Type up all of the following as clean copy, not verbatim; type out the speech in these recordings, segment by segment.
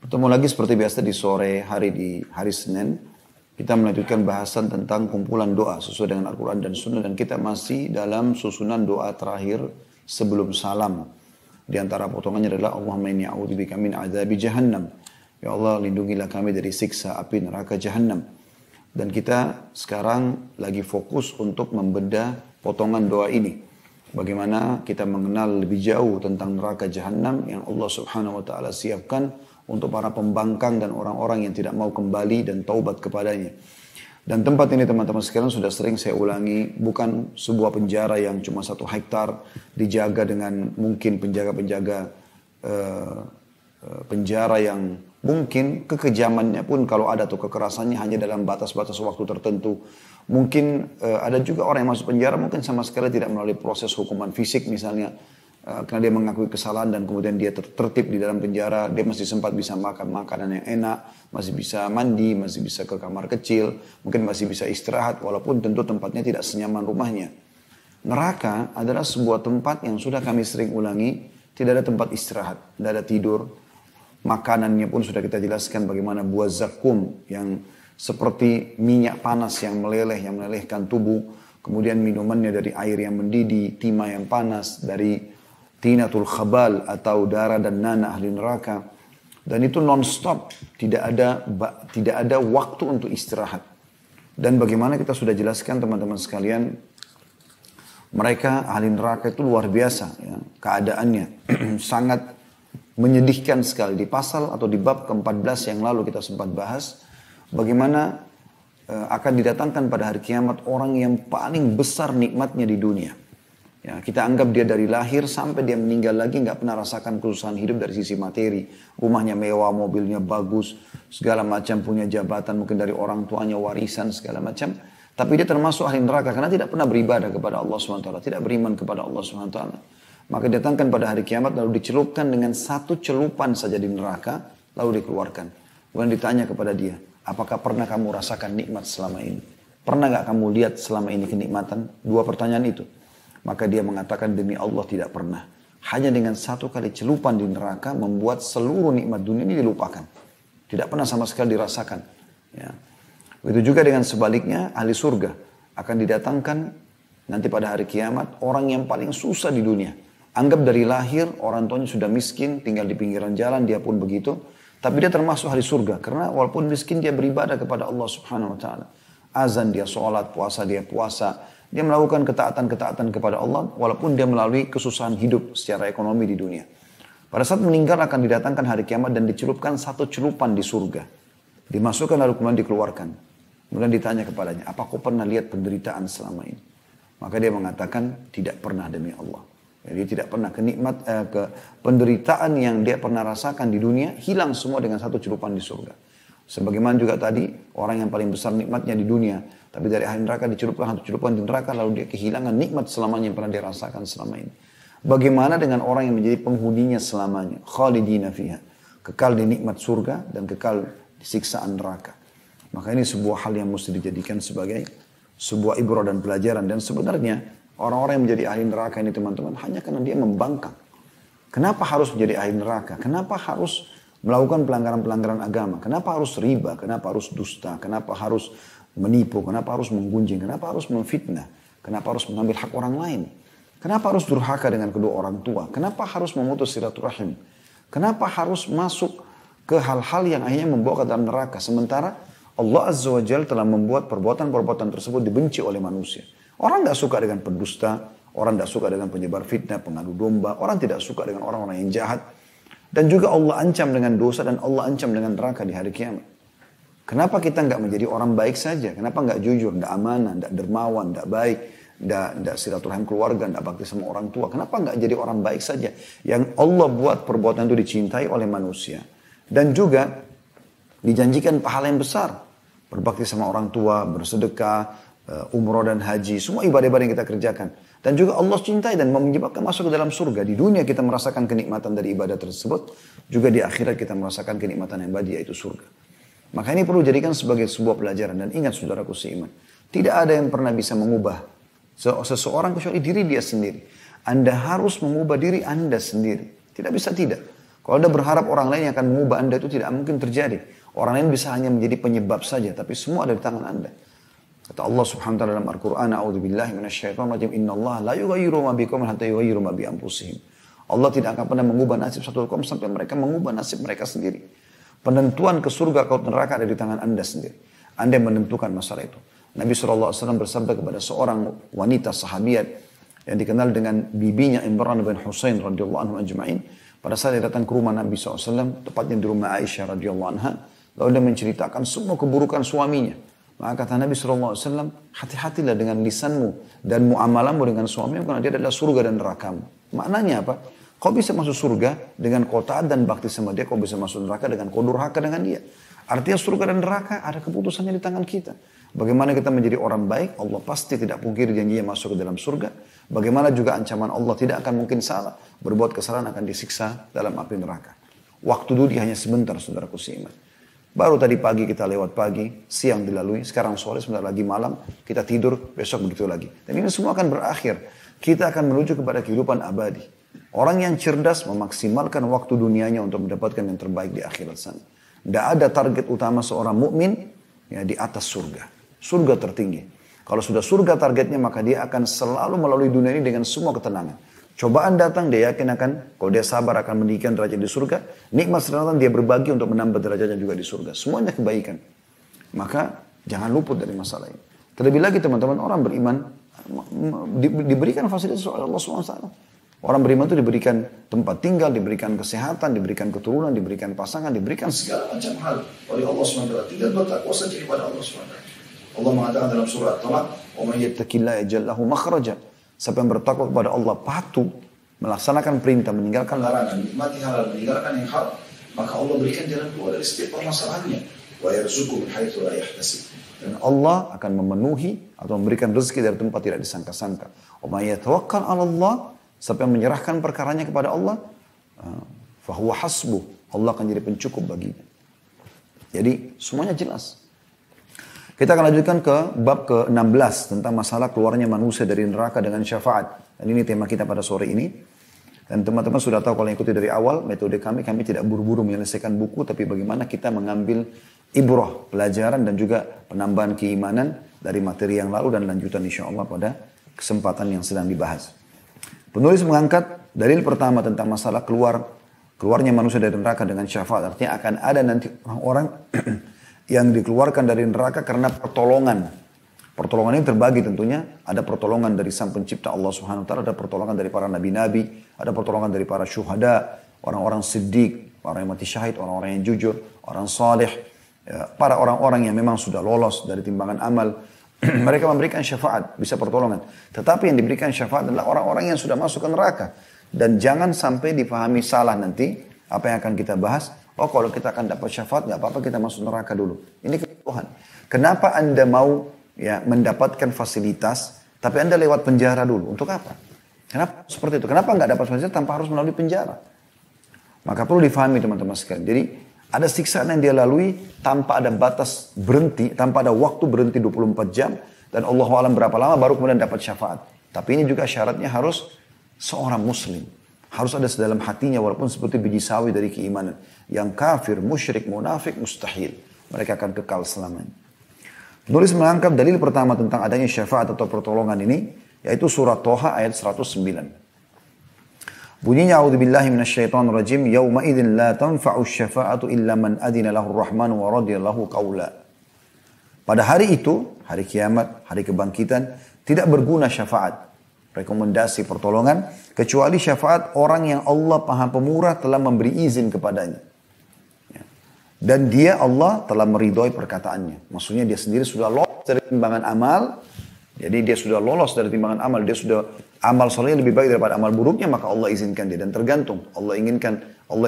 Ketemu lagi seperti biasa di sore hari di hari Senin. Kita melanjutkan bahasan tentang kumpulan doa sesuai dengan Al-Quran dan Sunnah. Dan kita masih dalam susunan doa terakhir sebelum salam. Di antara potongannya adalah Allahumma inni a'udzubika min adzabi jahannam. Ya Allah, lindungilah kami dari siksa api neraka jahannam. Dan kita sekarang lagi fokus untuk membedah potongan doa ini. Bagaimana kita mengenal lebih jauh tentang neraka jahannam yang Allah Subhanahu wa taala siapkan untuk para pembangkang dan orang-orang yang tidak mau kembali dan taubat kepadanya. Dan tempat ini teman-teman sekalian sudah sering saya ulangi, bukan sebuah penjara yang cuma 1 hektar dijaga dengan mungkin penjaga-penjaga penjara yang mungkin kekejamannya pun kalau ada tuh kekerasannya hanya dalam batas-batas waktu tertentu. Mungkin ada juga orang yang masuk penjara mungkin sama sekali tidak melalui proses hukuman fisik misalnya. Karena dia mengakui kesalahan dan kemudian dia tertib di dalam penjara, dia masih sempat bisa makan makanan yang enak, masih bisa mandi, masih bisa ke kamar kecil, mungkin masih bisa istirahat walaupun tentu tempatnya tidak senyaman rumahnya. Neraka adalah sebuah tempat yang sudah kami sering ulangi, tidak ada tempat istirahat, tidak ada tidur. Makanannya pun sudah kita jelaskan bagaimana buah zakum yang seperti minyak panas yang meleleh, yang melelehkan tubuh. Kemudian minumannya dari air yang mendidih, timah yang panas, dari tinatul khabal atau darah dan nanah ahli neraka. Dan itu non-stop, tidak ada waktu untuk istirahat. Dan bagaimana kita sudah jelaskan teman-teman sekalian, mereka ahli neraka itu luar biasa ya, keadaannya sangat menyedihkan sekali. Di pasal atau di bab ke-14 yang lalu kita sempat bahas bagaimana akan didatangkan pada hari kiamat orang yang paling besar nikmatnya di dunia. Ya, kita anggap dia dari lahir sampai dia meninggal lagi nggak pernah rasakan kesusahan hidup dari sisi materi. Rumahnya mewah, mobilnya bagus, segala macam, punya jabatan mungkin dari orang tuanya, warisan segala macam. Tapi dia termasuk ahli neraka karena tidak pernah beribadah kepada Allah SWT, tidak beriman kepada Allah SWT. Maka datangkan pada hari kiamat lalu dicelupkan dengan 1 celupan saja di neraka, lalu dikeluarkan. Kemudian ditanya kepada dia, apakah pernah kamu rasakan nikmat selama ini? Pernah nggak kamu lihat selama ini kenikmatan? 2 pertanyaan itu. Maka dia mengatakan demi Allah tidak pernah. Hanya dengan 1 kali celupan di neraka membuat seluruh nikmat dunia ini dilupakan. Tidak pernah sama sekali dirasakan. Ya. Begitu juga dengan sebaliknya ahli surga. Akan didatangkan nanti pada hari kiamat orang yang paling susah di dunia. Anggap dari lahir orang tuanya sudah miskin, tinggal di pinggiran jalan, dia pun begitu. Tapi dia termasuk ahli surga. Karena walaupun miskin dia beribadah kepada Allah Subhanahu wa taala. Azan dia sholat, puasa dia puasa. Dia melakukan ketaatan-ketaatan kepada Allah walaupun dia melalui kesusahan hidup secara ekonomi di dunia. Pada saat meninggal akan didatangkan hari kiamat dan dicelupkan 1 celupan di surga. Dimasukkan lalu kemudian dikeluarkan. Kemudian ditanya kepadanya, apa kau pernah lihat penderitaan selama ini? Maka dia mengatakan tidak pernah demi Allah. Jadi tidak pernah ke penderitaan yang dia pernah rasakan di dunia hilang semua dengan 1 celupan di surga. Sebagaimana juga tadi orang yang paling besar nikmatnya di dunia, tapi dari ahli neraka dicelupkan 1 celupan di neraka lalu dia kehilangan nikmat selamanya yang pernah dia rasakan selama ini. Bagaimana dengan orang yang menjadi penghuninya selamanya? Khalidina fiha. Kekal di nikmat surga dan kekal di siksaan neraka. Maka ini sebuah hal yang mesti dijadikan sebagai sebuah ibrah dan pelajaran. Dan sebenarnya orang-orang yang menjadi ahli neraka ini teman-teman hanya karena dia membangkang. Kenapa harus menjadi ahli neraka? Kenapa harus melakukan pelanggaran-pelanggaran agama? Kenapa harus riba? Kenapa harus dusta? Kenapa harus menipu? Kenapa harus menggunjing? Kenapa harus memfitnah? Kenapa harus mengambil hak orang lain? Kenapa harus durhaka dengan kedua orang tua? Kenapa harus memutus silaturahim? Kenapa harus masuk ke hal-hal yang akhirnya membawa ke dalam neraka? Sementara Allah Azza wa Jalla telah membuat perbuatan-perbuatan tersebut dibenci oleh manusia. Orang tidak suka dengan pendusta, orang tidak suka dengan penyebar fitnah, pengadu domba, orang tidak suka dengan orang-orang yang jahat. Dan juga Allah ancam dengan dosa dan Allah ancam dengan neraka di hari kiamat. Kenapa kita nggak menjadi orang baik saja? Kenapa nggak jujur, nggak amanah, nggak dermawan, nggak baik, nggak silaturahim keluarga, nggak bakti sama orang tua? Kenapa nggak jadi orang baik saja? Yang Allah buat perbuatan itu dicintai oleh manusia. Dan juga dijanjikan pahala yang besar. Berbakti sama orang tua, bersedekah, umroh dan haji, semua ibadah-ibadah yang kita kerjakan. Dan juga Allah cintai dan menyebabkan masuk ke dalam surga. Di dunia kita merasakan kenikmatan dari ibadah tersebut. Juga di akhirat kita merasakan kenikmatan yang abadi yaitu surga. Maka ini perlu jadikan sebagai sebuah pelajaran. Dan ingat saudaraku seiman. Tidak ada yang pernah bisa mengubah seseorang kecuali diri dia sendiri. Anda harus mengubah diri Anda sendiri. Tidak bisa tidak. Kalau Anda berharap orang lain yang akan mengubah Anda, itu tidak mungkin terjadi. Orang lain bisa hanya menjadi penyebab saja, tapi semua ada di tangan Anda. Kata Allah Subhanahu wa taala dalam Al-Qur'an, "A'udzubillahi minasyaitonir rajim. Innallaha la yughayyiru ma biqaumin hatta yughayyiru ma bi anfusihim." Allah tidak akan pernah mengubah nasib satu kaum sampai mereka mengubah nasib mereka sendiri. Penentuan ke surga atau neraka ada di tangan Anda sendiri. Anda yang menentukan masalah itu. Nabi SAW bersabda kepada seorang wanita sahabiat yang dikenal dengan bibinya Imran bin Husain radhiyallahu anhu ajma'in. Pada saat dia datang ke rumah Nabi SAW, tepatnya di rumah Aisyah radhiyallahu anha, lalu dia menceritakan semua keburukan suaminya. Maka kata Nabi SAW, hati-hatilah dengan lisanmu dan muamalanmu dengan suamimu karena dia adalah surga dan nerakamu. Maknanya apa? Kau bisa masuk surga dengan kau taat dan bakti sama dia, kau bisa masuk neraka dengan kau durhaka dengan dia. Artinya surga dan neraka ada keputusannya di tangan kita. Bagaimana kita menjadi orang baik, Allah pasti tidak pungkiri janjinya masuk ke dalam surga. Bagaimana juga ancaman Allah tidak akan mungkin salah. Berbuat kesalahan akan disiksa dalam api neraka. Waktu dunia hanya sebentar, saudaraku seiman. Baru tadi pagi kita lewat pagi, siang dilalui, sekarang sore, sebentar lagi malam, kita tidur, besok begitu lagi. Dan ini semua akan berakhir. Kita akan menuju kepada kehidupan abadi. Orang yang cerdas memaksimalkan waktu dunianya untuk mendapatkan yang terbaik di akhirat sana. Tidak ada target utama seorang mukmin ya di atas surga. Surga tertinggi. Kalau sudah surga targetnya, maka dia akan selalu melalui dunia ini dengan semua ketenangan. Cobaan datang, dia yakin akan, kalau dia sabar akan meninggikan derajat di surga. Nikmat sedang datang, dia berbagi untuk menambah derajatnya juga di surga. Semuanya kebaikan. Maka jangan luput dari masalah ini. Terlebih lagi teman-teman, orang beriman diberikan fasilitas oleh Allah SWT. Orang beriman itu diberikan tempat tinggal, diberikan kesehatan, diberikan keturunan, diberikan pasangan, diberikan segala macam hal oleh Allah SWT. Tinggal bertakwa saja kepada Allah SWT. Allah mengatakan dalam surah At-Talaq, "Wa may yattaqillaha yaj'al lahu makhraja." Siapa yang bertakwa kepada Allah, patuh, melaksanakan perintah, meninggalkan larangan, menikmati halal, meninggalkan yang haram, maka Allah berikan jalan keluar dari setiap permasalahannya. Wa yarzuqhu min haitsu la yahtasib. Dan Allah akan memenuhi atau memberikan rezeki dari tempat tidak disangka-sangka. Wa may yatawakkal 'ala Allah, siapa yang menyerahkan perkaranya kepada Allah, fa huwa hasbuh. Allah akan jadi pencukup baginya. Jadi semuanya jelas. Kita akan lanjutkan ke bab ke-16 tentang masalah keluarnya manusia dari neraka dengan syafaat. Dan ini tema kita pada sore ini. Dan teman-teman sudah tahu kalau ikuti dari awal metode kami tidak buru-buru menyelesaikan buku, tapi bagaimana kita mengambil ibrah, pelajaran dan juga penambahan keimanan dari materi yang lalu dan lanjutan insya Allah pada kesempatan yang sedang dibahas. Penulis mengangkat dalil pertama tentang masalah keluarnya manusia dari neraka dengan syafaat. Artinya akan ada nanti orang-orang yang dikeluarkan dari neraka karena pertolongan. Pertolongan ini terbagi tentunya. Ada pertolongan dari sang pencipta Allah Subhanahu wa taala, ada pertolongan dari para nabi-nabi, ada pertolongan dari para syuhada, orang-orang siddiq, orang yang mati syahid, orang-orang yang jujur, orang saleh, ya, para orang-orang yang memang sudah lolos dari timbangan amal. Mereka memberikan syafaat, bisa pertolongan. Tetapi yang diberikan syafaat adalah orang-orang yang sudah masuk ke neraka. Dan jangan sampai dipahami salah nanti apa yang akan kita bahas. Oh, kalau kita akan dapat syafaat, nggak apa-apa kita masuk neraka dulu. Ini kebutuhan. Kenapa Anda mau ya mendapatkan fasilitas, tapi Anda lewat penjara dulu? Untuk apa? Kenapa seperti itu? Kenapa nggak dapat fasilitas tanpa harus melalui penjara? Maka perlu difahami teman-teman sekalian. Jadi ada siksaan yang dia lalui tanpa ada batas berhenti, tanpa ada waktu berhenti 24 jam. Dan Allah alam berapa lama baru kemudian dapat syafaat. Tapi ini juga syaratnya harus seorang muslim. Harus ada sedalam hatinya walaupun seperti biji sawi dari keimanan. Yang kafir, musyrik, munafik, mustahil. Mereka akan kekal selamanya. Penulis mengangkat dalil pertama tentang adanya syafaat atau pertolongan ini, yaitu surat Toha ayat 109. Bunyinya, "A'udzubillahi minasyaitonirrajim, yauma idzin la tanfa'u syafa'atu illa man adina lahu ar-rahmanu wa radiya lahu qawla." Pada hari itu, hari kiamat, hari kebangkitan, tidak berguna syafaat, rekomendasi pertolongan, kecuali syafaat orang yang Allah Maha Pemurah telah memberi izin kepadanya. Dan dia Allah telah meridhoi perkataannya. Maksudnya dia sendiri sudah lolos dari timbangan amal. Jadi dia sudah lolos dari timbangan amal. Dia sudah amal solehnya lebih baik daripada amal buruknya. Maka Allah izinkan dia. Dan tergantung. Allah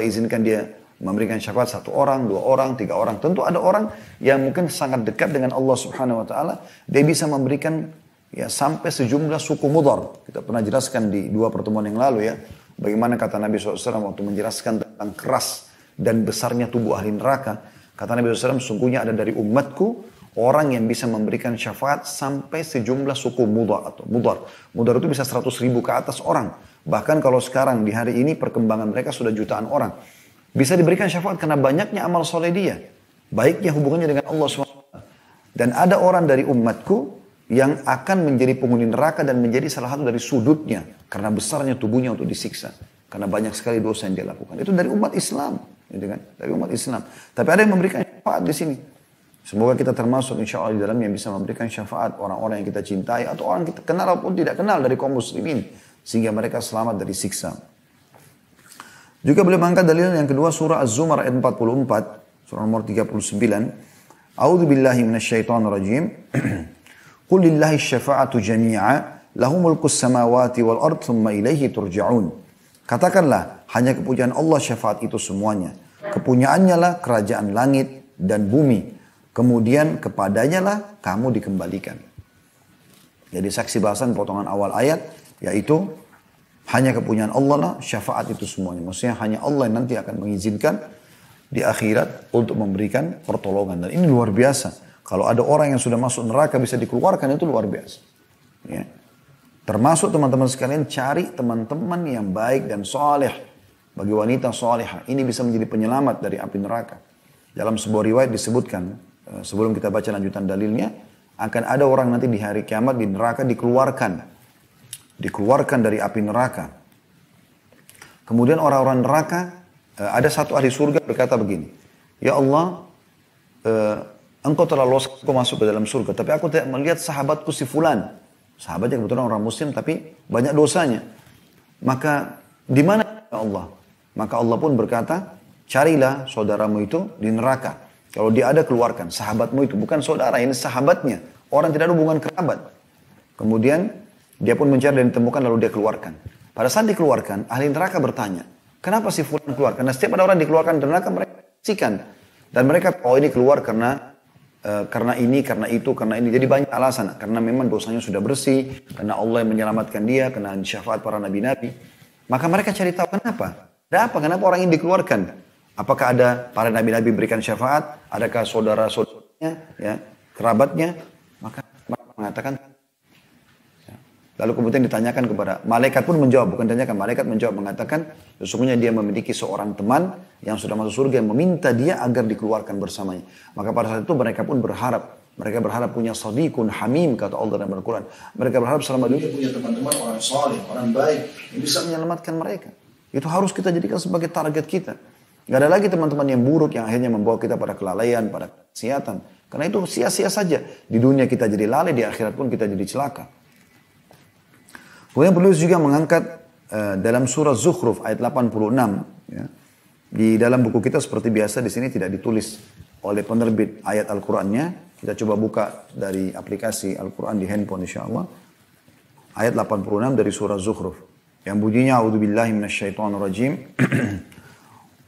izinkan dia memberikan syafaat 1 orang, 2 orang, 3 orang. Tentu ada orang yang mungkin sangat dekat dengan Allah Subhanahu Wa Taala. Dia bisa memberikan ya sampai sejumlah suku Mudhar. Kita pernah jelaskan di 2 pertemuan yang lalu ya. Bagaimana kata Nabi SAW waktu menjelaskan tentang keras dan besarnya tubuh ahli neraka. Kata Nabi SAW, sungguhnya ada dari umatku orang yang bisa memberikan syafaat sampai sejumlah suku Mudhar atau Mudhar. Mudhar itu bisa 100.000 ke atas orang. Bahkan kalau sekarang di hari ini perkembangan mereka sudah jutaan orang. Bisa diberikan syafaat karena banyaknya amal soleh dia. Baiknya hubungannya dengan Allah SWT. Dan ada orang dari umatku yang akan menjadi penghuni neraka dan menjadi salah satu dari sudutnya. Karena besarnya tubuhnya untuk disiksa. Karena banyak sekali dosa yang dia lakukan. Itu dari umat Islam. Gitu kan? Dari umat Islam. Tapi ada yang memberikan syafaat di sini. Semoga kita termasuk insya Allah di dalam yang bisa memberikan syafaat orang-orang yang kita cintai. Atau orang kita kenal ataupun tidak kenal dari kaum muslimin. Sehingga mereka selamat dari siksa. Juga boleh mengangkat dalil yang kedua surah Az-Zumar ayat 44. Surah nomor 39. A'udzu billahi minasyaitonir rajim. Qul lillahi syafa'atu jami'a lahu mulkus samawati wal ard thumma ilaihi turja'un. Katakanlah, hanya kepunyaan Allah syafaat itu semuanya. Kepunyaannya lah kerajaan langit dan bumi. Kemudian kepadanya lah kamu dikembalikan. Jadi saksi bahasan potongan awal ayat, yaitu hanya kepunyaan Allah lah syafaat itu semuanya. Maksudnya hanya Allah yang nanti akan mengizinkan di akhirat untuk memberikan pertolongan. Dan ini luar biasa. Kalau ada orang yang sudah masuk neraka bisa dikeluarkan, itu luar biasa. Ya. Termasuk teman-teman sekalian, cari teman-teman yang baik dan soleh. Bagi wanita solehah, ini bisa menjadi penyelamat dari api neraka. Dalam sebuah riwayat disebutkan, sebelum kita baca lanjutan dalilnya, akan ada orang nanti di hari kiamat di neraka dikeluarkan. Dikeluarkan dari api neraka. Kemudian orang-orang neraka, ada satu ahli surga berkata begini, ya Allah, engkau telah lolos, engkau masuk ke dalam surga. Tapi aku tidak melihat sahabatku si fulan. Sahabatnya kebetulan orang muslim tapi banyak dosanya. Maka di mana ya Allah? Maka Allah pun berkata, carilah saudaramu itu di neraka. Kalau dia ada keluarkan. Sahabatmu itu bukan saudara, ini sahabatnya. Orang tidak ada hubungan kerabat. Kemudian dia pun mencari dan ditemukan lalu dia keluarkan. Pada saat dikeluarkan, ahli neraka bertanya, kenapa si fulan keluar? Karena setiap ada orang dikeluarkan dari neraka mereka saksikan. Dan mereka, oh ini keluar karena ini, karena itu, karena ini. Jadi banyak alasan. Karena memang dosanya sudah bersih. Karena Allah yang menyelamatkan dia. Karena syafaat para nabi-nabi. Maka mereka cari tahu kenapa. Ada apa? Kenapa orang ini dikeluarkan? Apakah ada para nabi-nabi berikan syafaat? Adakah saudara-saudaranya, ya, kerabatnya? Maka mengatakan. Lalu kemudian ditanyakan kepada malaikat pun menjawab, bukan ditanyakan, malaikat menjawab mengatakan sesungguhnya dia memiliki seorang teman yang sudah masuk surga yang meminta dia agar dikeluarkan bersamanya. Maka pada saat itu mereka pun berharap, mereka berharap punya sadiqun hamim kata Allah dalam Al-Quran. Mereka berharap selama dunia punya teman-teman orang saleh, orang baik yang bisa menyelamatkan mereka. Itu harus kita jadikan sebagai target kita. Gak ada lagi teman-teman yang buruk yang akhirnya membawa kita pada kelalaian, pada kesehatan. Karena itu sia-sia saja. Di dunia kita jadi lalai, di akhirat pun kita jadi celaka. Kemudian penulis juga mengangkat dalam surah Zukhruf ayat 86. Ya. Di dalam buku kita seperti biasa di sini tidak ditulis oleh penerbit ayat Al-Qur'annya. Kita coba buka dari aplikasi Al-Qur'an di handphone insyaAllah. Ayat 86 dari surah Zukhruf. Yang bunyinya, A'udzubillahi minasyaitonirrajim.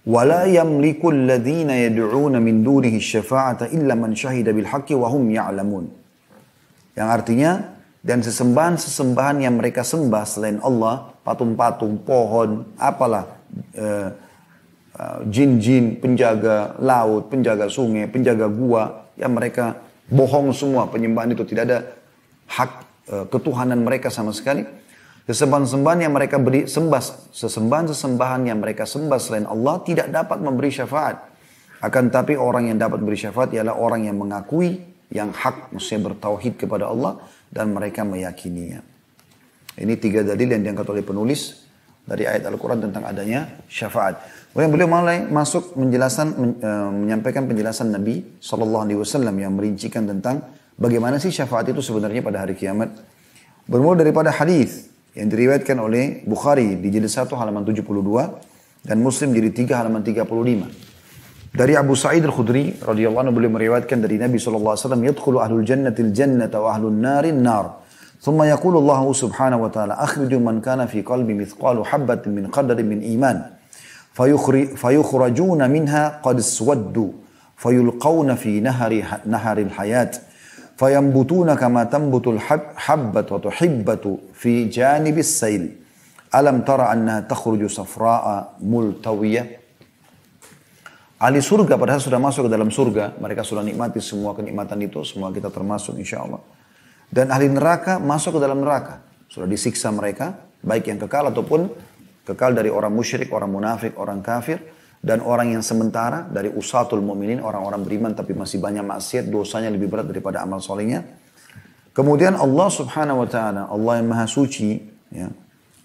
وَلَا يَمْلِكُ الَّذِينَ يَدْعُونَ مِنْ دُونِهِ الشَّفَاعَةَ إِلَّا مَنْ شَهِدَ بِالْحَقِّ وَهُمْ يَعْلَمُونَ. Yang artinya, dan sesembahan-sesembahan yang mereka sembah selain Allah, patung-patung, pohon, apalah, jin-jin, penjaga laut, penjaga sungai, penjaga gua, yang mereka bohong semua, penyembahan itu tidak ada hak ketuhanan mereka sama sekali. Sesembahan-sembahan yang mereka beri sembah, sesembahan-sesembahan yang mereka sembah selain Allah tidak dapat memberi syafaat. Akan tapi orang yang dapat beri syafaat ialah orang yang mengakui yang hak, maksudnya bertauhid kepada Allah dan mereka meyakininya. Ini 3 dalil yang diangkat oleh penulis dari ayat Al-Quran tentang adanya syafaat. Kemudian beliau mulai masuk menyampaikan penjelasan Nabi SAW yang merincikan tentang bagaimana sih syafaat itu sebenarnya pada hari kiamat. Bermula daripada hadis yang diriwayatkan oleh Bukhari di jilid 1 halaman 72 dan Muslim jilid 3 halaman 35. Dari Abu Sa'id Al-Khudri radhiyallahu anhu beliau meriwayatkan dari Nabi sallallahu alaihi wasallam, "Yadkhulu ahlul jannati al-jannata wa ahlun nari an-nar. Thumma yaqulu Allah subhanahu wa ta'ala, akhriju man kana fi qalbi mithqalu habatin min qadarin min iman. Fayukhrajuna minha qad iswaddu, fayulqawna fi naharil hayat. Fayambutuna kama tambutul habbat wa tuhibbatu fi janibis sayl. Alam tara annaha takhruju safra'a multawiyah." Ahli surga padahal sudah masuk ke dalam surga. Mereka sudah nikmati semua kenikmatan itu. Semua kita termasuk insya Allah. Dan ahli neraka masuk ke dalam neraka. Sudah disiksa mereka. Baik yang kekal ataupun kekal dari orang musyrik, orang munafik, orang kafir. Dan orang yang sementara dari usatul mu'minin, orang-orang beriman tapi masih banyak maksiat, dosanya lebih berat daripada amal solehnya. Kemudian Allah subhanahu wa ta'ala, Allah yang maha suci ya,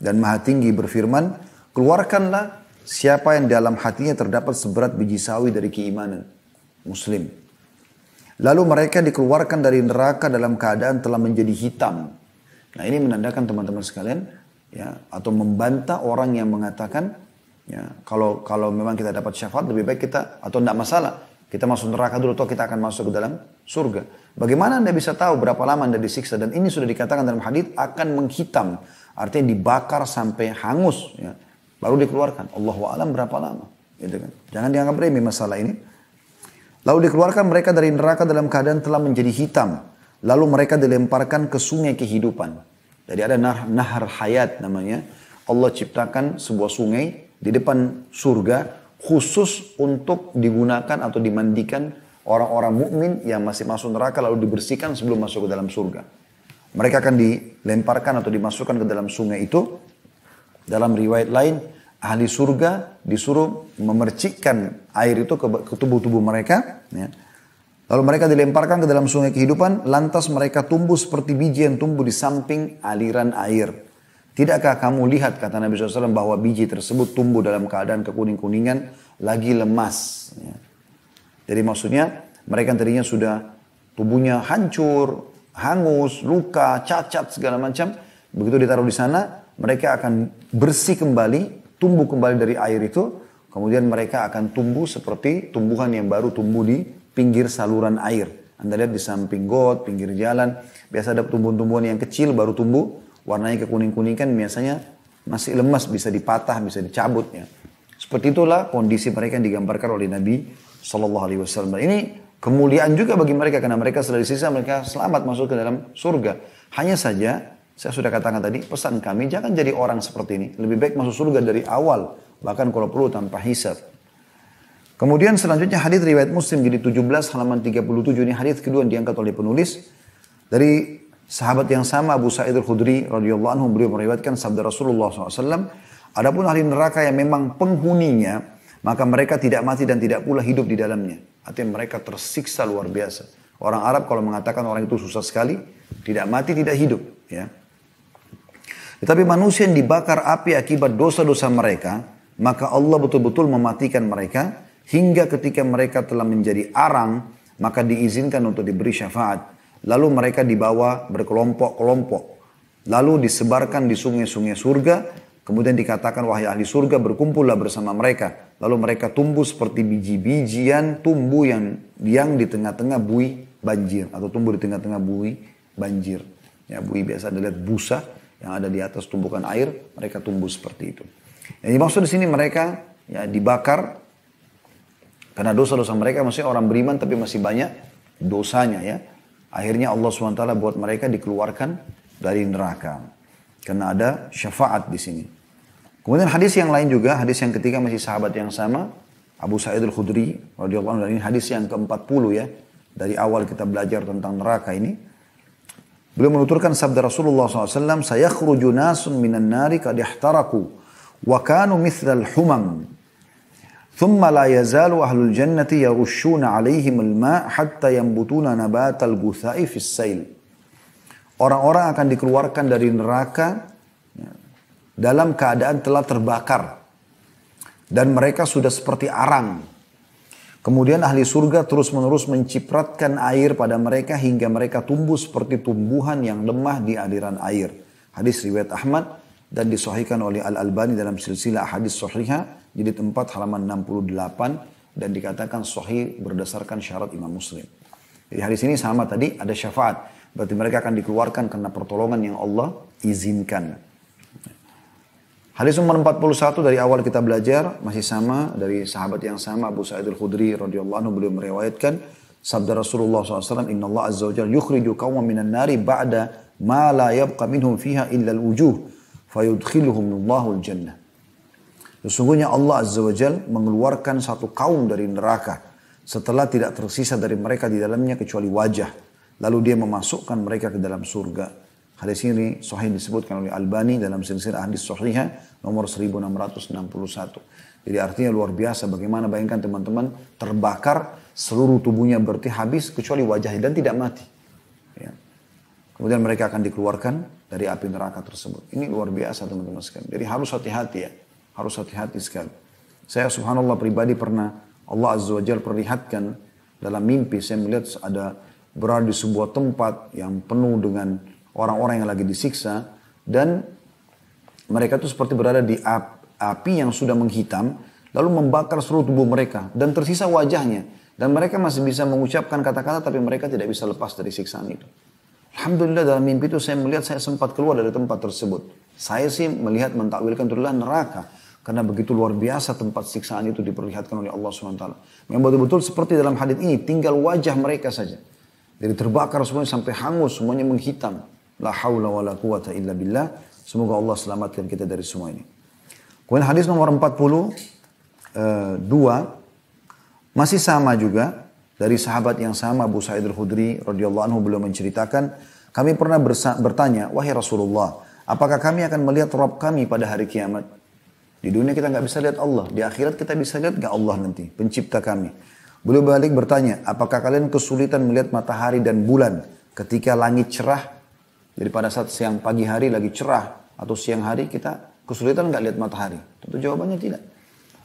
dan maha tinggi berfirman, keluarkanlah siapa yang dalam hatinya terdapat seberat biji sawi dari keimanan muslim. Lalu mereka dikeluarkan dari neraka dalam keadaan telah menjadi hitam. Nah ini menandakan teman-teman sekalian, ya, atau membantah orang yang mengatakan, ya, kalau memang kita dapat syafaat lebih baik kita, atau tidak masalah, kita masuk neraka dulu atau kita akan masuk ke dalam surga. Bagaimana Anda bisa tahu berapa lama Anda disiksa? Dan ini sudah dikatakan dalam hadits akan menghitam, artinya dibakar sampai hangus, ya, baru dikeluarkan. Allahu a'lam berapa lama, gitu kan? Jangan dianggap remeh masalah ini. Lalu dikeluarkan mereka dari neraka dalam keadaan telah menjadi hitam. Lalu mereka dilemparkan ke sungai kehidupan. Jadi ada nahar hayat namanya. Allah ciptakan sebuah sungai di depan surga khusus untuk digunakan atau dimandikan orang-orang mukmin yang masih masuk neraka lalu dibersihkan sebelum masuk ke dalam surga. Mereka akan dilemparkan atau dimasukkan ke dalam sungai itu. Dalam riwayat lain, ahli surga disuruh memercikkan air itu ke tubuh-tubuh mereka. Ya. Lalu mereka dilemparkan ke dalam sungai kehidupan, lantas mereka tumbuh seperti biji yang tumbuh di samping aliran air. Tidakkah kamu lihat, kata Nabi SAW, bahwa biji tersebut tumbuh dalam keadaan kekuning-kuningan, lagi lemas. Ya. Jadi maksudnya, mereka tadinya sudah tubuhnya hancur, hangus, luka, cacat, segala macam. Begitu ditaruh di sana, mereka akan bersih kembali, tumbuh kembali dari air itu. Kemudian mereka akan tumbuh seperti tumbuhan yang baru tumbuh di pinggir saluran air. Anda lihat di samping got, pinggir jalan, biasa ada tumbuhan-tumbuhan yang kecil baru tumbuh, warnanya kekuning-kuningan, biasanya masih lemas, bisa dipatah, bisa dicabut. Ya. Seperti itulah kondisi mereka yang digambarkan oleh Nabi SAW. Ini kemuliaan juga bagi mereka, karena mereka setelah disiksa, mereka selamat masuk ke dalam surga. Hanya saja, saya sudah katakan tadi, pesan kami, jangan jadi orang seperti ini. Lebih baik masuk surga dari awal, bahkan kalau perlu tanpa hisab. Kemudian selanjutnya hadis riwayat Muslim jadi 17 halaman 37, ini hadis kedua yang diangkat oleh penulis dari sahabat yang sama Abu Sa'id Al-Khudri radhiyallahu anhu, beliau meriwayatkan sabda Rasulullah SAW, adapun ahli neraka yang memang penghuninya, maka mereka tidak mati dan tidak pula hidup di dalamnya. Artinya mereka tersiksa luar biasa. Orang Arab kalau mengatakan orang itu susah sekali, tidak mati tidak hidup, ya. Tetapi manusia yang dibakar api akibat dosa-dosa mereka, maka Allah betul-betul mematikan mereka. Hingga ketika mereka telah menjadi arang, maka diizinkan untuk diberi syafaat. Lalu mereka dibawa berkelompok-kelompok. Lalu disebarkan di sungai-sungai surga. Kemudian dikatakan, wahai ahli surga, berkumpullah bersama mereka. Lalu mereka tumbuh seperti biji-bijian tumbuh yang di tengah-tengah buih banjir. Atau tumbuh di tengah-tengah buih banjir. Ya, buih biasa ada lihat busa yang ada di atas tumbukan air. Mereka tumbuh seperti itu. Yang dimaksud di sini mereka ya, dibakar. Karena dosa-dosa mereka, maksudnya orang beriman tapi masih banyak dosanya ya. Akhirnya Allah SWT buat mereka dikeluarkan dari neraka. Karena ada syafaat di sini. Kemudian hadis yang lain juga, hadis yang ketiga masih sahabat yang sama. Abu Sa'id Al-Khudri radhiyallahu anhu, ini hadis yang ke-40 ya. Dari awal kita belajar tentang neraka ini. Beliau menuturkan sabda Rasulullah SAW, "Sayakhruju nasun minan nari qad ihtaraku wa kanu mithlal humam. ثم لا يزال أهل الجنة يرشون عليهم الماء حتى ينبتون نبات الغثاء في السيل." Orang-orang akan dikeluarkan dari neraka dalam keadaan telah terbakar dan mereka sudah seperti arang. Kemudian ahli surga terus-menerus mencipratkan air pada mereka hingga mereka tumbuh seperti tumbuhan yang lemah di aliran air. Hadis riwayat Ahmad dan disahihkan oleh Al-Albani dalam silsilah hadis sahihah jilid 4 halaman 68 dan dikatakan sahih berdasarkan syarat Imam Muslim. Jadi hadis ini sama tadi, ada syafaat. Berarti mereka akan dikeluarkan karena pertolongan yang Allah izinkan. Hadis nomor 41 dari awal kita belajar masih sama dari sahabat yang sama Abu Sa'id Al-Khudri radhiyallahu anhu, beliau meriwayatkan sabda Rasulullah SAW, "Inna Allah azza wa jalla yukhriju qawman minan nari ba'da ma la yabqa minhum fiha illa al-wujuh fayudkhiluhum Allahu al-jannah." Sesungguhnya Allah Azza wa Jal mengeluarkan satu kaum dari neraka setelah tidak tersisa dari mereka di dalamnya kecuali wajah. Lalu dia memasukkan mereka ke dalam surga. Hadis ini sahih disebutkan oleh Albani dalam silsilah hadis sahihah nomor 1661. Jadi artinya luar biasa bagaimana bayangkan teman-teman terbakar seluruh tubuhnya berarti habis kecuali wajahnya dan tidak mati. Ya. Kemudian mereka akan dikeluarkan dari api neraka tersebut. Ini luar biasa teman-teman sekalian. Jadi harus hati-hati ya. Harus hati-hati sekali. Saya subhanallah pribadi pernah Allah Azza wa Jalla perlihatkan dalam mimpi. Saya melihat ada berada di sebuah tempat yang penuh dengan orang-orang yang lagi disiksa. Dan mereka itu seperti berada di api yang sudah menghitam. Lalu membakar seluruh tubuh mereka. Dan tersisa wajahnya. Dan mereka masih bisa mengucapkan kata-kata tapi mereka tidak bisa lepas dari siksaan itu. Alhamdulillah dalam mimpi itu saya melihat saya sempat keluar dari tempat tersebut. Saya sih melihat mentakwilkan itu adalah neraka. Karena begitu luar biasa tempat siksaan itu diperlihatkan oleh Allah SWT. Memang betul-betul seperti dalam hadits ini. Tinggal wajah mereka saja. Jadi terbakar semuanya sampai hangus. Semuanya menghitam. La hawla wa la quwata illa billah. Semoga Allah selamatkan kita dari semua ini. Kemudian hadis nomor 42. Masih sama juga. Dari sahabat yang sama Abu Sa'id al-Khudri radhiyallahu anhu beliau menceritakan, kami pernah bertanya, wahai Rasulullah, apakah kami akan melihat Rabb kami pada hari kiamat? Di dunia kita nggak bisa lihat Allah, di akhirat kita bisa lihat nggak Allah nanti, pencipta kami. Beliau balik bertanya, apakah kalian kesulitan melihat matahari dan bulan ketika langit cerah? Jadi pada saat siang pagi hari lagi cerah atau siang hari kita kesulitan nggak lihat matahari? Tentu jawabannya tidak.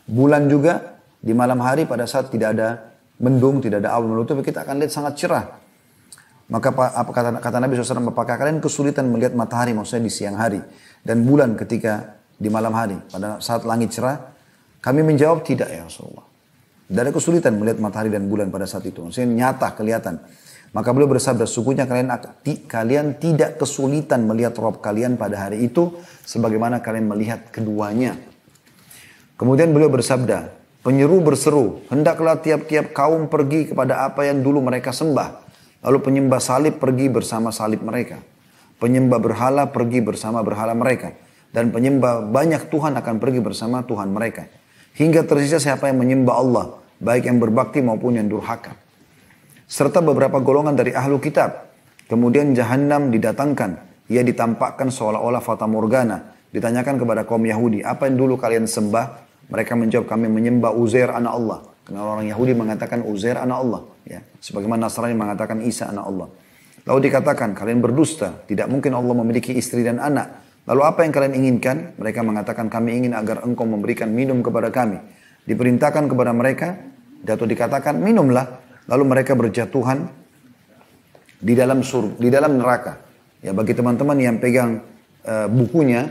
Bulan juga di malam hari pada saat tidak ada mendung, tidak ada awan menutupi, kita akan lihat sangat cerah. Maka kata Nabi SAW, apakah kalian kesulitan melihat matahari, maksudnya di siang hari, dan bulan ketika di malam hari, pada saat langit cerah? Kami menjawab, tidak ya Rasulullah. Tidak ada kesulitan melihat matahari dan bulan pada saat itu. Maksudnya nyata, kelihatan. Maka beliau bersabda, sesungguhnya kalian tidak kesulitan melihat Rabb kalian pada hari itu, sebagaimana kalian melihat keduanya. Kemudian beliau bersabda, penyeru berseru, hendaklah tiap-tiap kaum pergi kepada apa yang dulu mereka sembah. Lalu penyembah salib pergi bersama salib mereka. Penyembah berhala pergi bersama berhala mereka. Dan penyembah banyak Tuhan akan pergi bersama Tuhan mereka. Hingga tersisa siapa yang menyembah Allah, baik yang berbakti maupun yang durhaka. Serta beberapa golongan dari ahlu kitab. Kemudian Jahannam didatangkan. Ia ditampakkan seolah-olah fata morgana. Ditanyakan kepada kaum Yahudi, apa yang dulu kalian sembah? Mereka menjawab, kami menyembah Uzair anak Allah. Karena orang Yahudi mengatakan Uzair anak Allah. Ya. Sebagaimana Nasrani mengatakan Isa anak Allah. Lalu dikatakan, kalian berdusta. Tidak mungkin Allah memiliki istri dan anak. Lalu apa yang kalian inginkan? Mereka mengatakan, kami ingin agar engkau memberikan minum kepada kami. Diperintahkan kepada mereka, atau dikatakan, minumlah. Lalu mereka berjatuhan di dalam neraka. Ya, bagi teman-teman yang pegang bukunya,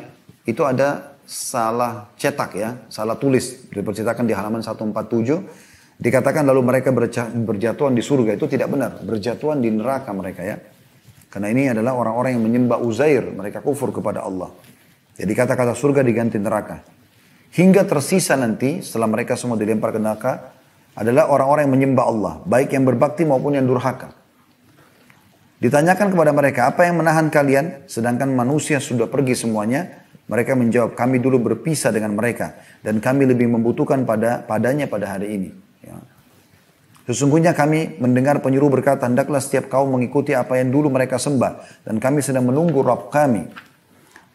itu ada salah cetak ya, salah tulis, diperceritakan di halaman 147, dikatakan lalu mereka berjatuhan di surga. Itu tidak benar, berjatuhan di neraka mereka ya. Karena ini adalah orang-orang yang menyembah Uzair, mereka kufur kepada Allah. Jadi kata-kata surga diganti neraka. Hingga tersisa nanti, setelah mereka semua dilempar ke neraka, adalah orang-orang yang menyembah Allah, baik yang berbakti maupun yang durhaka. Ditanyakan kepada mereka, apa yang menahan kalian? Sedangkan manusia sudah pergi semuanya. Mereka menjawab, kami dulu berpisah dengan mereka. Dan kami lebih membutuhkan padanya pada hari ini. Ya. Sesungguhnya kami mendengar penyeru berkata, hendaklah setiap kaum mengikuti apa yang dulu mereka sembah. Dan kami sedang menunggu Rabb kami.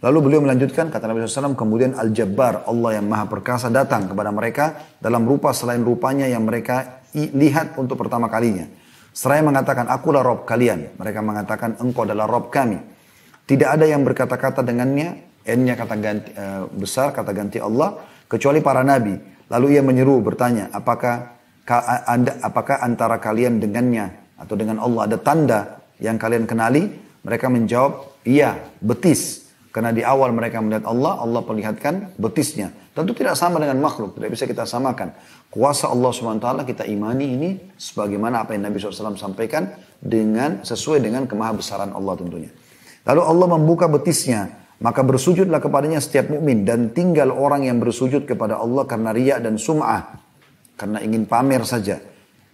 Lalu beliau melanjutkan, kata Nabi SAW, kemudian Al-Jabbar, Allah yang maha perkasa datang kepada mereka dalam rupa selain rupanya yang mereka lihat untuk pertama kalinya. Seraya mengatakan, akulah Rabb kalian. Mereka mengatakan, engkau adalah Rabb kami. Tidak ada yang berkata-kata dengannya, N-nya kata ganti, besar, kata ganti Allah, kecuali para nabi. Lalu ia menyeru bertanya, apakah antara kalian dengannya atau dengan Allah ada tanda yang kalian kenali? Mereka menjawab, iya, betis. Karena di awal mereka melihat Allah, Allah perlihatkan betisnya. Tentu tidak sama dengan makhluk, tidak bisa kita samakan. Kuasa Allah SWT kita imani ini sebagaimana apa yang Nabi SAW sampaikan sesuai dengan kemahabesaran Allah tentunya. Lalu Allah membuka betisnya. Maka bersujudlah kepadanya setiap mukmin dan tinggal orang yang bersujud kepada Allah karena riya dan sum'ah. Karena ingin pamer saja.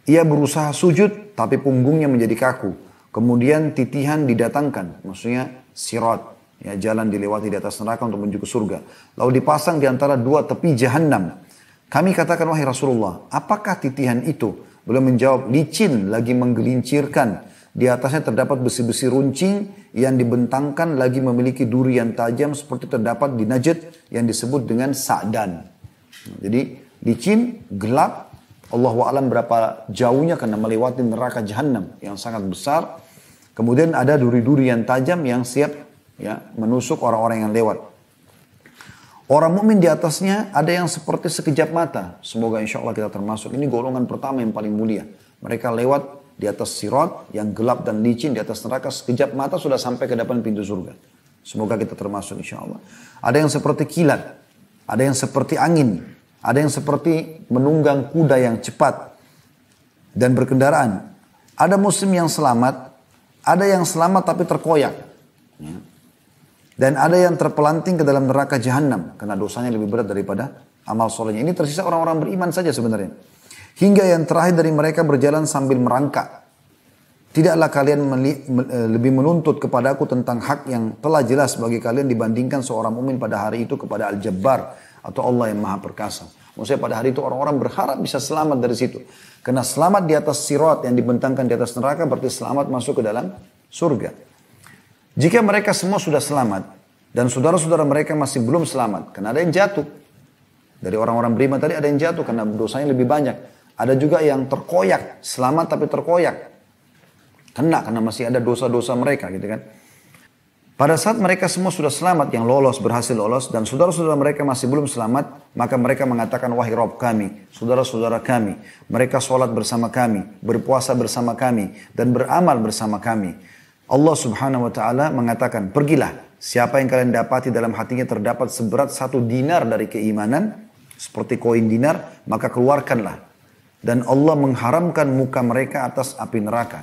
Ia berusaha sujud tapi punggungnya menjadi kaku. Kemudian titihan didatangkan. Maksudnya sirat. Ya, jalan dilewati di atas neraka untuk menuju ke surga. Lalu dipasang di antara dua tepi Jahannam. Kami katakan, wahai Rasulullah, apakah titihan itu? Beliau menjawab, licin lagi menggelincirkan. Di atasnya terdapat besi-besi runcing yang dibentangkan lagi memiliki duri yang tajam seperti terdapat di Najd yang disebut dengan Sa'dan. Jadi licin, gelap. Allahu a'lam berapa jauhnya karena melewati neraka jahanam yang sangat besar. Kemudian ada duri-duri yang tajam yang siap ya menusuk orang-orang yang lewat. Orang mukmin di atasnya ada yang seperti sekejap mata. Semoga insya Allah kita termasuk. Ini golongan pertama yang paling mulia. Mereka lewat di atas sirat yang gelap dan licin di atas neraka, sekejap mata sudah sampai ke depan pintu surga. Semoga kita termasuk insya Allah. Ada yang seperti kilat, ada yang seperti angin, ada yang seperti menunggang kuda yang cepat dan berkendaraan. Ada muslim yang selamat, ada yang selamat tapi terkoyak. Ya. Dan ada yang terpelanting ke dalam neraka jahanam karena dosanya lebih berat daripada amal solehnya. Ini tersisa orang-orang beriman saja sebenarnya. Hingga yang terakhir dari mereka berjalan sambil merangkak. Tidaklah kalian lebih menuntut kepadaku tentang hak yang telah jelas bagi kalian dibandingkan seorang mukmin pada hari itu kepada Al-Jabbar atau Allah yang Maha Perkasa. Maksudnya pada hari itu orang-orang berharap bisa selamat dari situ. Karena selamat di atas sirat yang dibentangkan di atas neraka berarti selamat masuk ke dalam surga. Jika mereka semua sudah selamat dan saudara-saudara mereka masih belum selamat, karena ada yang jatuh. Dari orang-orang beriman tadi ada yang jatuh karena dosanya lebih banyak. Ada juga yang terkoyak, selamat tapi terkoyak. Kena karena masih ada dosa-dosa mereka gitu kan. Pada saat mereka semua sudah selamat, yang lolos, berhasil lolos, dan saudara-saudara mereka masih belum selamat, maka mereka mengatakan, wahai Rabb kami, saudara-saudara kami, mereka sholat bersama kami, berpuasa bersama kami, dan beramal bersama kami. Allah subhanahu wa ta'ala mengatakan, pergilah, siapa yang kalian dapati dalam hatinya terdapat seberat 1 dinar dari keimanan, seperti koin dinar, maka keluarkanlah. Dan Allah mengharamkan muka mereka atas api neraka.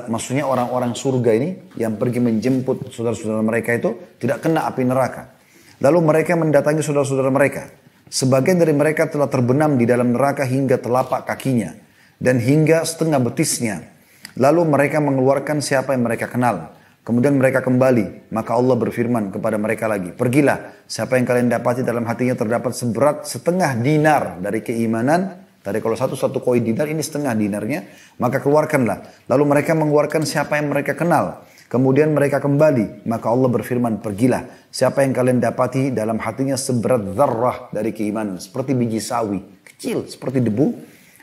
Maksudnya orang-orang surga ini yang pergi menjemput saudara-saudara mereka itu tidak kena api neraka. Lalu mereka mendatangi saudara-saudara mereka. Sebagian dari mereka telah terbenam di dalam neraka hingga telapak kakinya. Dan hingga setengah betisnya. Lalu mereka mengeluarkan siapa yang mereka kenal. Kemudian mereka kembali. Maka Allah berfirman kepada mereka lagi. Pergilah, siapa yang kalian dapati dalam hatinya terdapat seberat setengah dinar dari keimanan. Tadi kalau satu koin dinar, ini setengah dinarnya, maka keluarkanlah. Lalu mereka mengeluarkan siapa yang mereka kenal. Kemudian mereka kembali, maka Allah berfirman, pergilah. Siapa yang kalian dapati dalam hatinya seberat zarrah dari keimanan. Seperti biji sawi, kecil, seperti debu.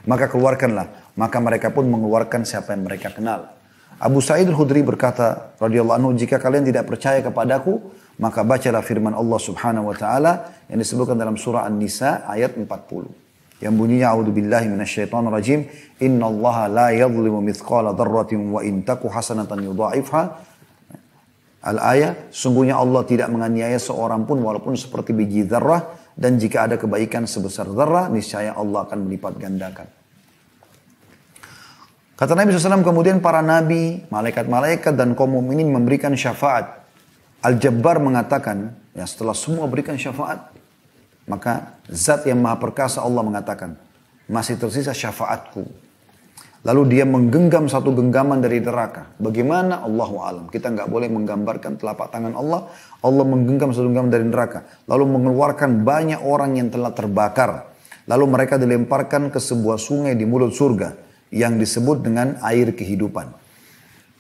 Maka keluarkanlah. Maka mereka pun mengeluarkan siapa yang mereka kenal. Abu Sa'id al-Khudri berkata, radhiyallahu anhu, jika kalian tidak percaya kepadaku, maka bacalah firman Allah subhanahu wa ta'ala yang disebutkan dalam surah An-Nisa ayat 40. Yang bunyinya a'udzubillahi minasyaitonir rajim, innallaha la yadhlimu mithqala dzarratin wa in taku hasanatan yudha'ifha. Al-ayah, sungguhnya Allah tidak menganiaya seorang pun walaupun seperti biji zarrah, dan jika ada kebaikan sebesar zarrah, niscaya Allah akan melipat gandakan. Kata Nabi SAW, kemudian para nabi, malaikat-malaikat dan kaum mukminin memberikan syafaat. Al-Jabbar mengatakan, ya setelah semua berikan syafaat, maka zat yang maha perkasa Allah mengatakan, masih tersisa syafaatku. Lalu dia menggenggam satu genggaman dari neraka. Bagaimana? Allahu alam. Kita nggak boleh menggambarkan telapak tangan Allah. Allah menggenggam satu genggaman dari neraka. Lalu mengeluarkan banyak orang yang telah terbakar. Lalu mereka dilemparkan ke sebuah sungai di mulut surga yang disebut dengan air kehidupan.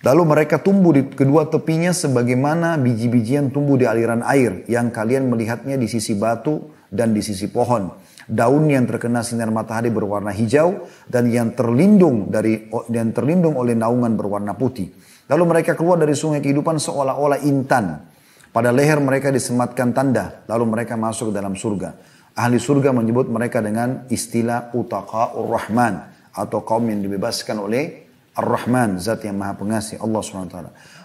Lalu mereka tumbuh di kedua tepinya sebagaimana biji-bijian tumbuh di aliran air yang kalian melihatnya di sisi batu dan di sisi pohon. Daun yang terkena sinar matahari berwarna hijau dan yang terlindung oleh naungan berwarna putih. Lalu mereka keluar dari sungai kehidupan seolah-olah intan. Pada leher mereka disematkan tanda, lalu mereka masuk ke dalam surga. Ahli surga menyebut mereka dengan istilah utaqa'ur rahman atau kaum yang dibebaskan oleh Ar-Rahman, zat yang maha pengasih, Allah SWT.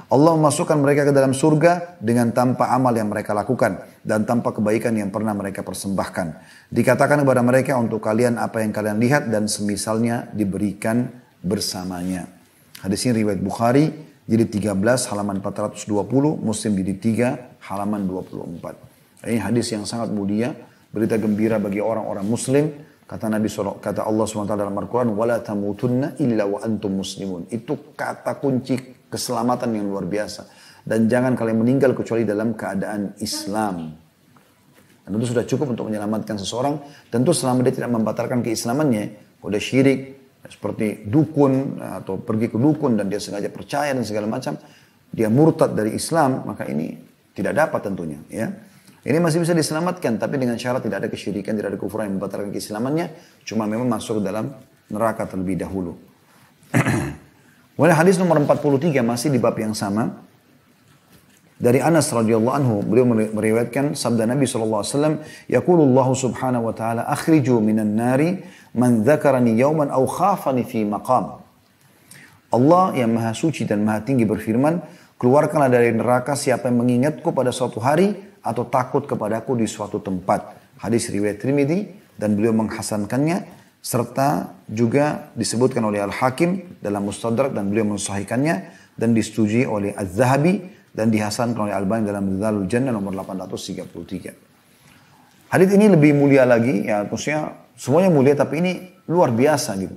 Allah memasukkan mereka ke dalam surga dengan tanpa amal yang mereka lakukan dan tanpa kebaikan yang pernah mereka persembahkan. Dikatakan kepada mereka, untuk kalian apa yang kalian lihat dan semisalnya diberikan bersamanya. Hadis ini riwayat Bukhari, jilid 13 halaman 420, Muslim jilid 3 halaman 24. Ini hadis yang sangat mulia, berita gembira bagi orang-orang muslim. Kata Allah SWT dalam Al-Quran, وَلَا تَمُوتُنَّ إِلَّا وَأَنْتُمْ مُسْلِمُونَ. Itu kata kunci keselamatan yang luar biasa. Dan jangan kalian meninggal kecuali dalam keadaan Islam. Dan itu sudah cukup untuk menyelamatkan seseorang. Tentu selama dia tidak membatalkan keislamannya. Kalau dia syirik, seperti dukun, atau pergi ke dukun dan dia sengaja percaya dan segala macam. Dia murtad dari Islam, maka ini tidak dapat tentunya. Ya. Ini masih bisa diselamatkan, tapi dengan syarat tidak ada kesyirikan, tidak ada kufuran yang membatalkan keislamannya, cuma memang masuk ke dalam neraka terlebih dahulu. Kemudian hadis nomor 43 masih di bab yang sama. Dari Anas radhiyallahu anhu, beliau meriwayatkan sabda Nabi SAW, Yaqulullahu subhanahu wa ta'ala, akhriju minan nari man dzakarani yawman aw khafani fi maqam. Allah yang maha suci dan maha tinggi berfirman, keluarkanlah dari neraka siapa yang mengingatku pada suatu hari atau takut kepadaku di suatu tempat. Hadis riwayat Tirmidzi dan beliau menghasankannya serta juga disebutkan oleh Al-Hakim dalam Mustadrak dan beliau mensahihkannya dan disetujui oleh Az-Zahabi dan dihasankan oleh Albani dalam Dzalul Jannah nomor 833. Hadis ini lebih mulia lagi, ya maksudnya semuanya mulia tapi ini luar biasa gitu.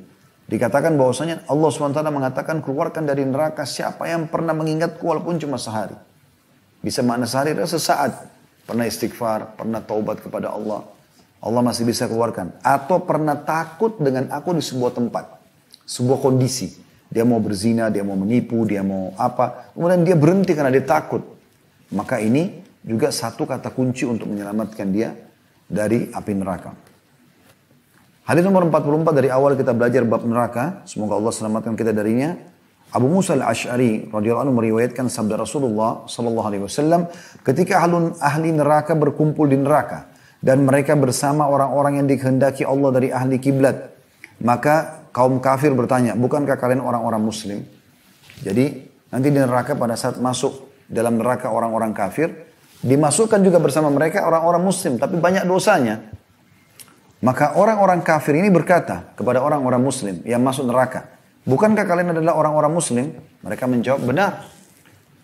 Dikatakan bahwasanya Allah SWT mengatakan keluarkan dari neraka siapa yang pernah mengingatku walaupun cuma sehari. Bisa makna sehari adalah sesaat. Pernah istighfar, pernah taubat kepada Allah. Allah masih bisa keluarkan. Atau pernah takut dengan aku di sebuah tempat. Sebuah kondisi. Dia mau berzina, dia mau menipu, dia mau apa. Kemudian dia berhenti karena dia takut. Maka ini juga satu kata kunci untuk menyelamatkan dia dari api neraka. Hadis nomor 44 dari awal kita belajar bab neraka. Semoga Allah selamatkan kita darinya. Abu Musa al-Ash'ari radhiyallahu anhu meriwayatkan sabda Rasulullah sallallahu alaihi wasallam ketika ahli neraka berkumpul di neraka dan mereka bersama orang-orang yang dikehendaki Allah dari ahli kiblat, maka kaum kafir bertanya, bukankah kalian orang-orang muslim? Jadi nanti di neraka pada saat masuk dalam neraka orang-orang kafir, dimasukkan juga bersama mereka orang-orang muslim tapi banyak dosanya. Maka orang-orang kafir ini berkata kepada orang-orang muslim yang masuk neraka, bukankah kalian adalah orang-orang muslim? Mereka menjawab, benar.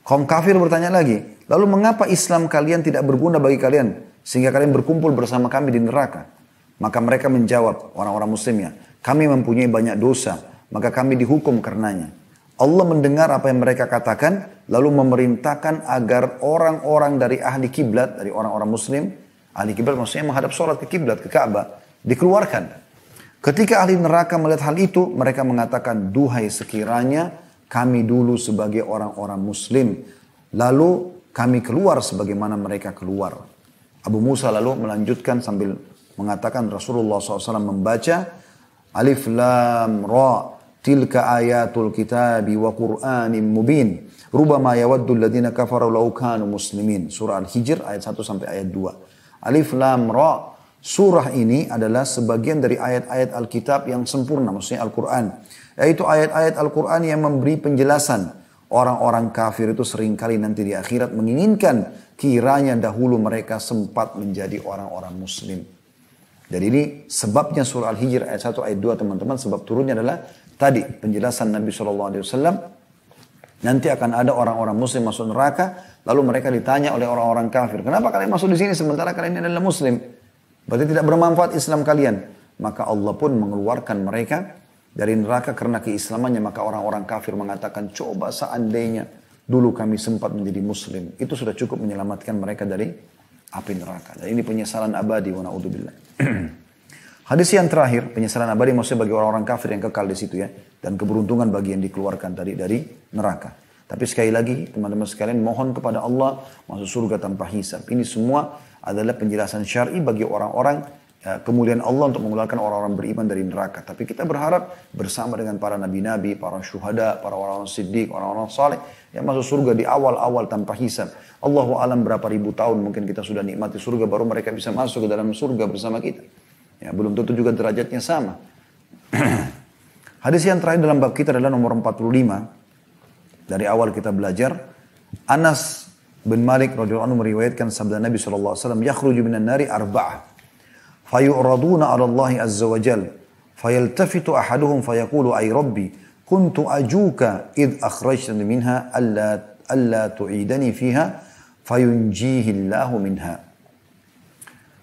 Kaum kafir bertanya lagi, lalu mengapa Islam kalian tidak berguna bagi kalian sehingga kalian berkumpul bersama kami di neraka? Maka mereka menjawab, orang-orang muslimnya, kami mempunyai banyak dosa, maka kami dihukum karenanya. Allah mendengar apa yang mereka katakan, lalu memerintahkan agar orang-orang dari ahli kiblat, dari orang-orang muslim, ahli kiblat maksudnya menghadap sholat ke kiblat, ke Ka'bah, dikeluarkan. Ketika ahli neraka melihat hal itu, mereka mengatakan, duhai sekiranya kami dulu sebagai orang-orang muslim, lalu kami keluar sebagaimana mereka keluar. Abu Musa lalu melanjutkan sambil mengatakan Rasulullah SAW membaca, Alif Lam Ra, tilka ayatul kitabi wa Qur'anin mubin, rubama yawaddu alladhina kafaru law kanu muslimin. Surah Al-Hijr ayat 1 sampai ayat 2. Alif Lam Ra, surah ini adalah sebagian dari ayat-ayat Alkitab yang sempurna, maksudnya Al-Quran. Yaitu ayat-ayat Al-Quran yang memberi penjelasan. Orang-orang kafir itu seringkali nanti di akhirat menginginkan kiranya dahulu mereka sempat menjadi orang-orang muslim. Jadi ini sebabnya surah Al-Hijr ayat 1 ayat 2 teman-teman. Sebab turunnya adalah tadi penjelasan Nabi SAW. Nanti akan ada orang-orang muslim masuk neraka. Lalu mereka ditanya oleh orang-orang kafir, kenapa kalian masuk di sini sementara kalian ini adalah muslim? Berarti tidak bermanfaat Islam kalian. Maka Allah pun mengeluarkan mereka dari neraka karena keislamannya. Maka orang-orang kafir mengatakan, coba seandainya dulu kami sempat menjadi muslim. Itu sudah cukup menyelamatkan mereka dari api neraka. Dan ini penyesalan abadi, wa na'udzubillah. Hadis yang terakhir, penyesalan abadi maksudnya bagi orang-orang kafir yang kekal di situ ya. Dan keberuntungan bagi yang dikeluarkan tadi dari neraka. Tapi sekali lagi teman-teman sekalian, mohon kepada Allah masuk surga tanpa hisab. Ini semua adalah penjelasan syar'i bagi orang-orang kemuliaan Allah untuk mengeluarkan orang-orang beriman dari neraka. Tapi kita berharap bersama dengan para nabi-nabi, para syuhada, para orang-orang siddiq, orang-orang saleh yang masuk surga di awal-awal tanpa hisab. Allahu alam berapa ribu tahun mungkin kita sudah nikmati surga baru mereka bisa masuk ke dalam surga bersama kita. Ya, belum tentu juga derajatnya sama. Hadis yang terakhir dalam bab kita adalah nomor 45. Dari awal kita belajar, Anas bin Malik radhiyallahu anhu meriwayatkan sabda Nabi sallallahu alaihi wasallam, "Yakhruju minan nari arba'ah, fayu'raduna 'ala Allah azza wa jalla, fayaltafitu ahaduhum fayaqulu ay rabbi, kuntu ajuka id akhrajtani minha alla tu'idani fiha, fayunjihi Allahu minha."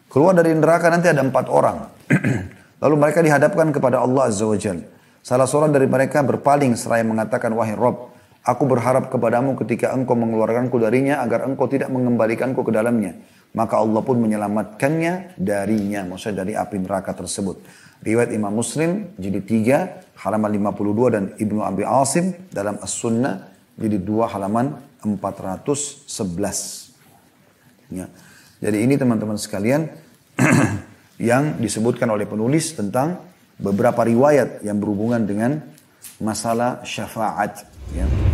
Keluar dari neraka nanti ada 4 orang. Lalu mereka dihadapkan kepada Allah azza wa jalla. Salah seorang dari mereka berpaling seraya mengatakan, "Wahai Rabb, aku berharap kepadamu ketika engkau mengeluarkanku darinya agar engkau tidak mengembalikanku ke dalamnya." Maka Allah pun menyelamatkannya darinya, maksudnya dari api neraka tersebut. Riwayat Imam Muslim, jilid 3, halaman 52 dan Ibnu Abi Asim dalam As-Sunnah, jilid 2, halaman 411. Ya. Jadi ini teman-teman sekalian yang disebutkan oleh penulis tentang beberapa riwayat yang berhubungan dengan masalah syafaat. Ya.